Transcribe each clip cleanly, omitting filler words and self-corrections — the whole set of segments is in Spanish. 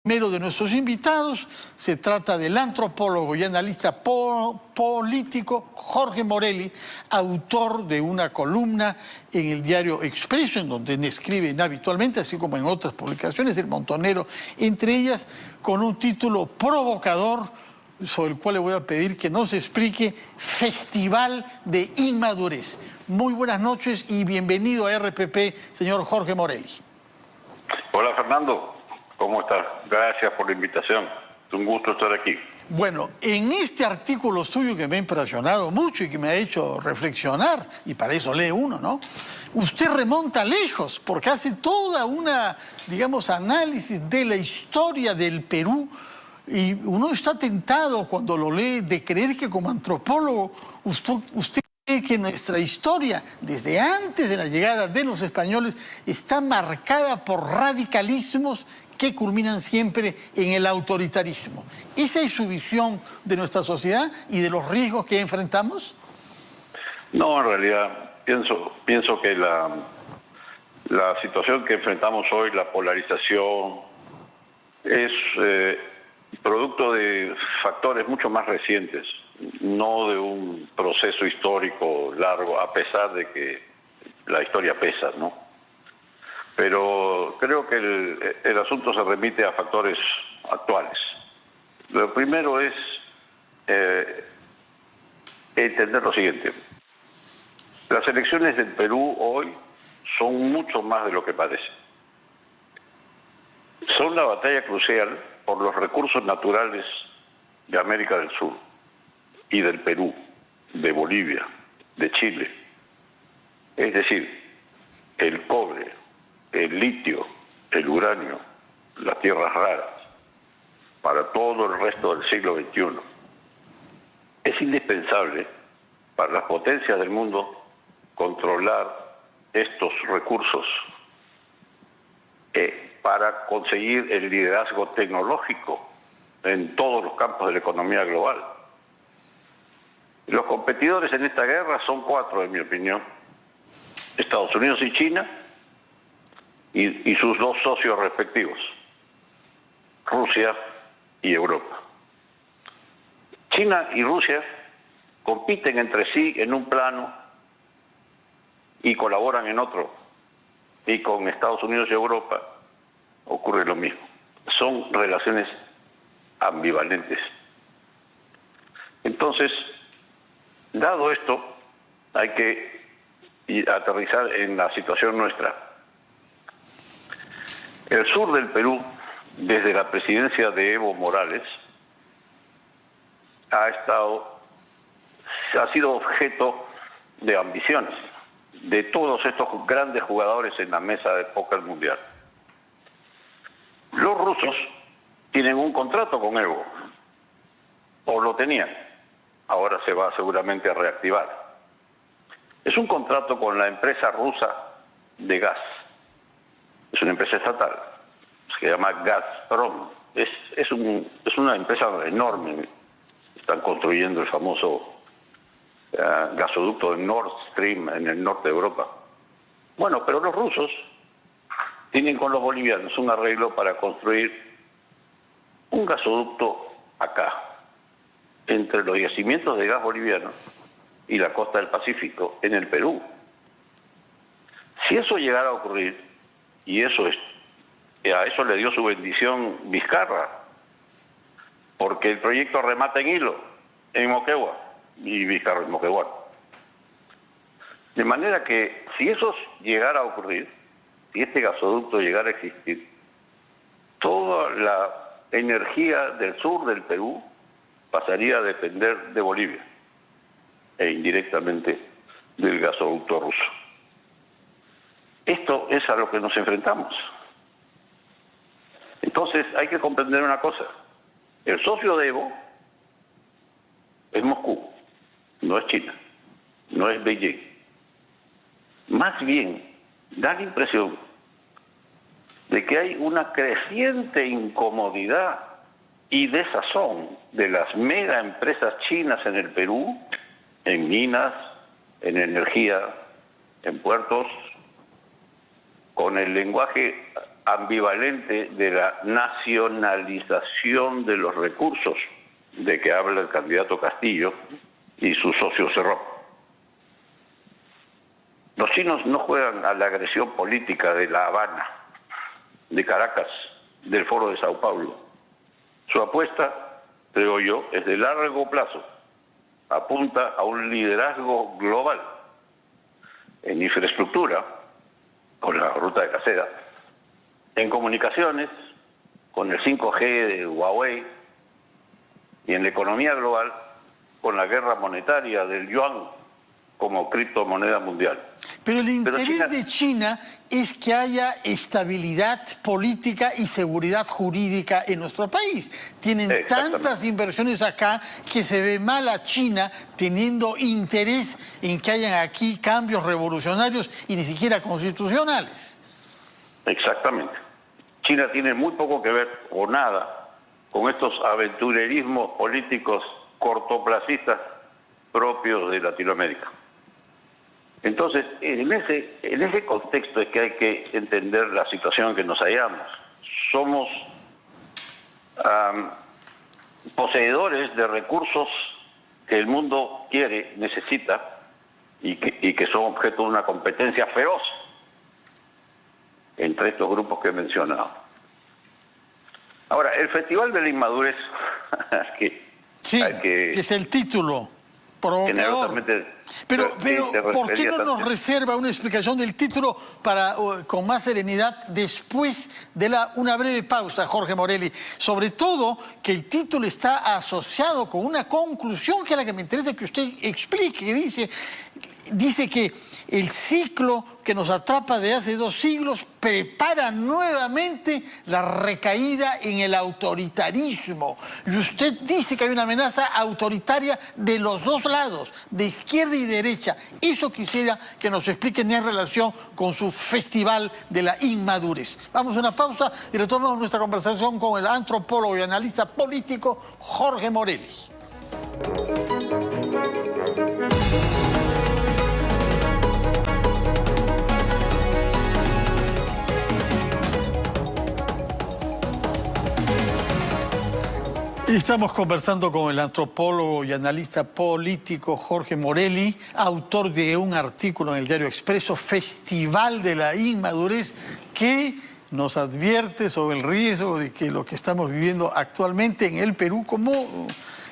Primero de nuestros invitados se trata del antropólogo y analista político Jorge Morelli, autor de una columna en el diario Expreso, en donde escriben habitualmente, así como en otras publicaciones del Montonero, entre ellas con un título provocador, sobre el cual le voy a pedir que nos explique: Festival de Inmadurez. Muy buenas noches y bienvenido a RPP, señor Jorge Morelli. Hola, Fernando. ¿Cómo estás? Gracias por la invitación. Es un gusto estar aquí. Bueno, en este artículo suyo que me ha impresionado mucho y que me ha hecho reflexionar, y para eso lee uno, ¿no? Usted remonta lejos, porque hace toda una, digamos, análisis de la historia del Perú, y uno está tentado cuando lo lee de creer que como antropólogo usted cree que nuestra historia, desde antes de la llegada de los españoles, está marcada por radicalismos que culminan siempre en el autoritarismo. ¿Esa es su visión de nuestra sociedad y de los riesgos que enfrentamos? No, en realidad pienso que la situación que enfrentamos hoy, la polarización, es producto de factores mucho más recientes, no de un proceso histórico largo, a pesar de que la historia pesa, ¿no? Pero creo que el asunto se remite a factores actuales. Lo primero es entender lo siguiente. Las elecciones del Perú hoy son mucho más de lo que parece. Son la batalla crucial por los recursos naturales de América del Sur y del Perú, de Bolivia, de Chile. Es decir, el cobre, el litio, el uranio, las tierras raras, para todo el resto del siglo XXI. Es indispensable para las potencias del mundo controlar estos recursos para conseguir el liderazgo tecnológico en todos los campos de la economía global. Los competidores en esta guerra son cuatro, en mi opinión: Estados Unidos y China, y sus dos socios respectivos, Rusia y Europa. China y Rusia compiten entre sí en un plano y colaboran en otro, y con Estados Unidos y Europa ocurre lo mismo. Son relaciones ambivalentes. Entonces, dado esto, hay que aterrizar en la situación nuestra. El sur del Perú, desde la presidencia de Evo Morales, ha sido objeto de ambiciones de todos estos grandes jugadores en la mesa de póker mundial. Los rusos tienen un contrato con Evo, o lo tenían, ahora se va seguramente a reactivar. Es un contrato con la empresa rusa de gas. Es una empresa estatal, se llama Gazprom. Es una empresa enorme. Están construyendo el famoso gasoducto de Nord Stream en el norte de Europa. Bueno, pero los rusos tienen con los bolivianos un arreglo para construir un gasoducto acá, entre los yacimientos de gas bolivianos y la costa del Pacífico, en el Perú. Si eso llegara a ocurrir, y a eso le dio su bendición Vizcarra, porque el proyecto remata en hilo, en Moquegua, y Vizcarra en Moquegua. De manera que si eso llegara a ocurrir, si este gasoducto llegara a existir, toda la energía del sur del Perú pasaría a depender de Bolivia, e indirectamente del gasoducto ruso. Esto es a lo que nos enfrentamos. Entonces hay que comprender una cosa: el socio de Evo es Moscú, no es China, no es Beijing. Más bien, da la impresión de que hay una creciente incomodidad y desazón de las mega empresas chinas en el Perú, en minas, en energía, en puertos, con el lenguaje ambivalente de la nacionalización de los recursos de que habla el candidato Castillo y su socio Cerrón. Los chinos no juegan a la agresión política de La Habana, de Caracas, del Foro de Sao Paulo. Su apuesta, creo yo, es de largo plazo. Apunta a un liderazgo global en infraestructura, con la ruta de la seda, en comunicaciones, con el 5G de Huawei, y en la economía global, con la guerra monetaria del yuan como criptomoneda mundial. Pero el interés de China es que haya estabilidad política y seguridad jurídica en nuestro país. Tienen tantas inversiones acá que se ve mal a China teniendo interés en que hayan aquí cambios revolucionarios y ni siquiera constitucionales. Exactamente. China tiene muy poco que ver o nada con estos aventurerismos políticos cortoplacistas propios de Latinoamérica. Entonces, en ese contexto es que hay que entender la situación en que nos hallamos. Somos poseedores de recursos que el mundo quiere, necesita, y que son objeto de una competencia feroz entre estos grupos que he mencionado. Ahora, el Festival de la Inmadurez, que es el título provocador. Pero ¿por qué no nos reserva una explicación del título para con más serenidad después de una breve pausa, Jorge Morelli? Sobre todo que el título está asociado con una conclusión que es la que me interesa que usted explique, que dice que el ciclo que nos atrapa de hace 2 siglos prepara nuevamente la recaída en el autoritarismo. Y usted dice que hay una amenaza autoritaria de los dos lados, de izquierda y derecha. Eso quisiera que nos expliquen en relación con su Festival de la Inmadurez. Vamos a una pausa y retomamos nuestra conversación con el antropólogo y analista político Jorge Morelli. Estamos conversando con el antropólogo y analista político Jorge Morelli, autor de un artículo en el diario Expreso, Festival de la Inmadurez, que nos advierte sobre el riesgo de que lo que estamos viviendo actualmente en el Perú como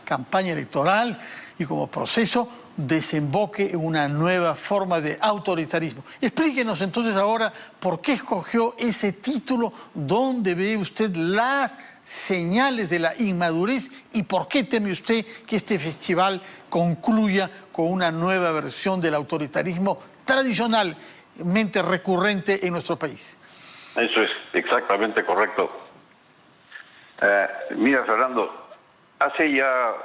campaña electoral y como proceso desemboque en una nueva forma de autoritarismo. Explíquenos entonces ahora por qué escogió ese título, dónde ve usted las señales de la inmadurez y por qué teme usted que este festival concluya con una nueva versión del autoritarismo tradicionalmente recurrente en nuestro país. Eso es exactamente correcto. Mira, Fernando, hace ya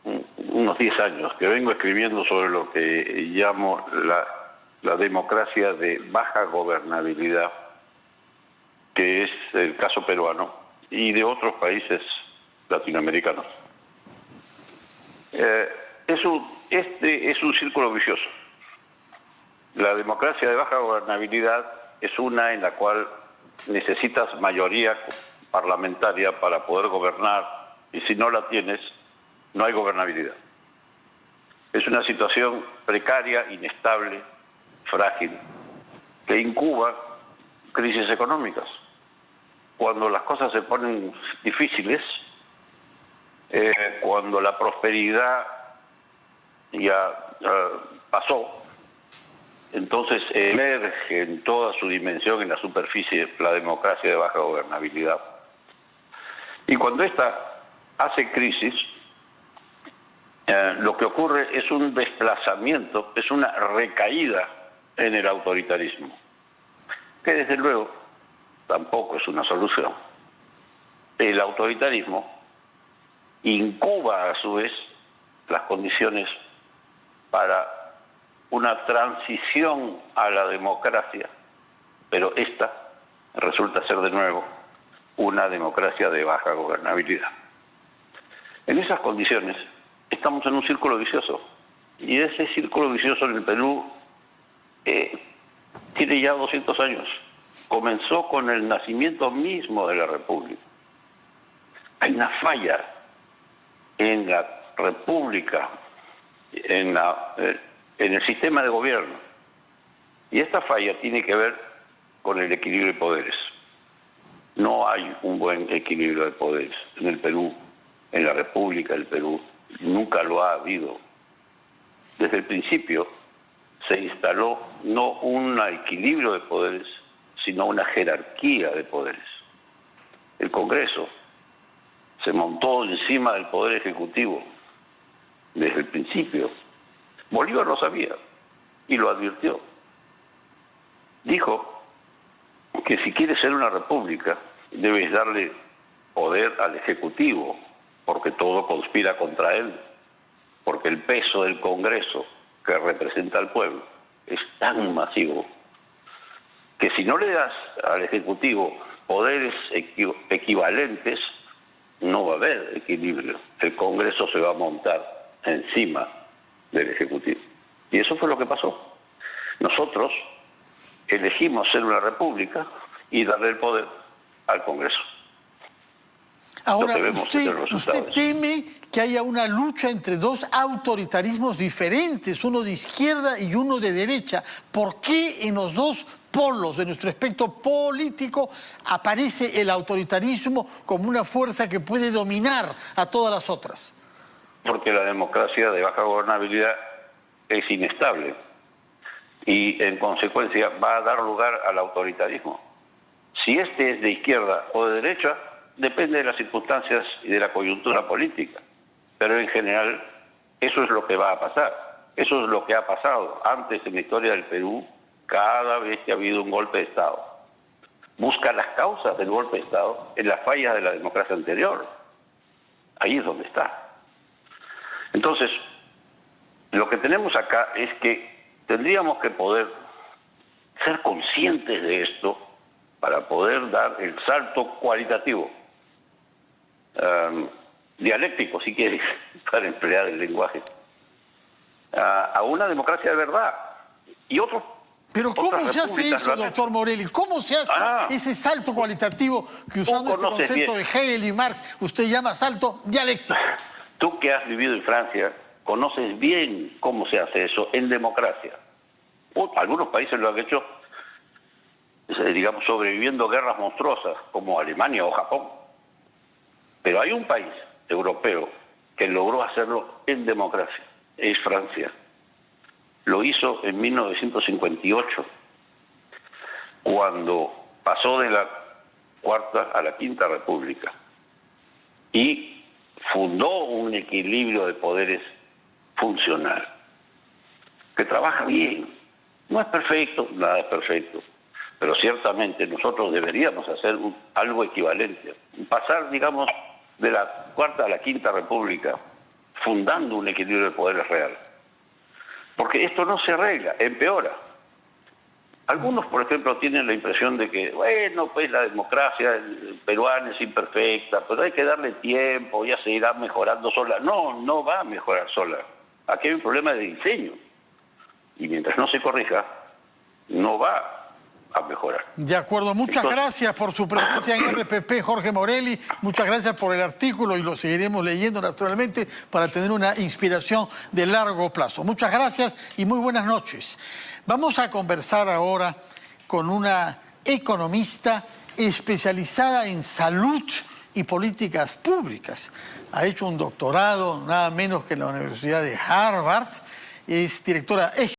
unos 10 años que vengo escribiendo sobre lo que llamo la democracia de baja gobernabilidad, que es el caso peruano y de otros países latinoamericanos. Este es un círculo vicioso. La democracia de baja gobernabilidad es una en la cual necesitas mayoría parlamentaria para poder gobernar, y si no la tienes, no hay gobernabilidad. Es una situación precaria, inestable, frágil, que incuba crisis económicas. Cuando las cosas se ponen difíciles, cuando la prosperidad ya pasó, entonces emerge en toda su dimensión en la superficie la democracia de baja gobernabilidad. Y cuando esta hace crisis, lo que ocurre es un desplazamiento, es una recaída en el autoritarismo, que desde luego tampoco es una solución. El autoritarismo incuba a su vez las condiciones para una transición a la democracia, pero esta resulta ser de nuevo una democracia de baja gobernabilidad. En esas condiciones estamos en un círculo vicioso, y ese círculo vicioso en el Perú tiene ya 200 años. comenzó con el nacimiento mismo de la República. Hay una falla en la República, en el sistema de gobierno. Y esta falla tiene que ver con el equilibrio de poderes. No hay un buen equilibrio de poderes en el Perú, en la República del Perú. Nunca lo ha habido. Desde el principio se instaló no un equilibrio de poderes, sino una jerarquía de poderes. El Congreso se montó encima del Poder Ejecutivo desde el principio. Bolívar lo sabía y lo advirtió. Dijo que si quiere ser una república, debes darle poder al Ejecutivo, porque todo conspira contra él, porque el peso del Congreso, que representa al pueblo, es tan masivo que si no le das al Ejecutivo poderes equivalentes, no va a haber equilibrio. El Congreso se va a montar encima del Ejecutivo. Y eso fue lo que pasó. Nosotros elegimos ser una república y darle el poder al Congreso. Ahora, usted teme que haya una lucha entre dos autoritarismos diferentes, uno de izquierda y uno de derecha. ¿Por qué en los dos polos de nuestro espectro político aparece el autoritarismo como una fuerza que puede dominar a todas las otras? Porque la democracia de baja gobernabilidad es inestable y en consecuencia va a dar lugar al autoritarismo. Si este es de izquierda o de derecha, depende de las circunstancias y de la coyuntura política. Pero en general, eso es lo que va a pasar. Eso es lo que ha pasado antes en la historia del Perú, cada vez que ha habido un golpe de Estado. Busca las causas del golpe de Estado en las fallas de la democracia anterior. Ahí es donde está. Entonces, lo que tenemos acá es que tendríamos que poder ser conscientes de esto para poder dar el salto cualitativo, dialéctico, si quieres, para emplear el lenguaje, a una democracia de verdad. Y otros. Pero ¿cómo se hace eso, doctor Morelli? ¿Cómo se hace ese salto cualitativo que, usando este concepto de Hegel y Marx, usted llama salto dialéctico? Tú que has vivido en Francia, conoces bien cómo se hace eso en democracia. Algunos países lo han hecho, digamos, sobreviviendo guerras monstruosas, como Alemania o Japón. Pero hay un país europeo que logró hacerlo en democracia, es Francia. Lo hizo en 1958, cuando pasó de la Cuarta a la Quinta República y fundó un equilibrio de poderes funcional, que trabaja bien. No es perfecto, nada es perfecto, pero ciertamente nosotros deberíamos hacer algo equivalente, pasar, digamos, de la Cuarta a la Quinta República, fundando un equilibrio de poderes real. Porque esto no se arregla, empeora. Algunos, por ejemplo, tienen la impresión de que, bueno, pues la democracia peruana es imperfecta, pero hay que darle tiempo, ya se irá mejorando sola. No, no va a mejorar sola. Aquí hay un problema de diseño. Y mientras no se corrija, no va a mejorar. De acuerdo. Muchas gracias por su presencia en RPP, Jorge Morelli. Muchas gracias por el artículo y lo seguiremos leyendo naturalmente para tener una inspiración de largo plazo. Muchas gracias y muy buenas noches. Vamos a conversar ahora con una economista especializada en salud y políticas públicas. Ha hecho un doctorado nada menos que en la Universidad de Harvard. Es directora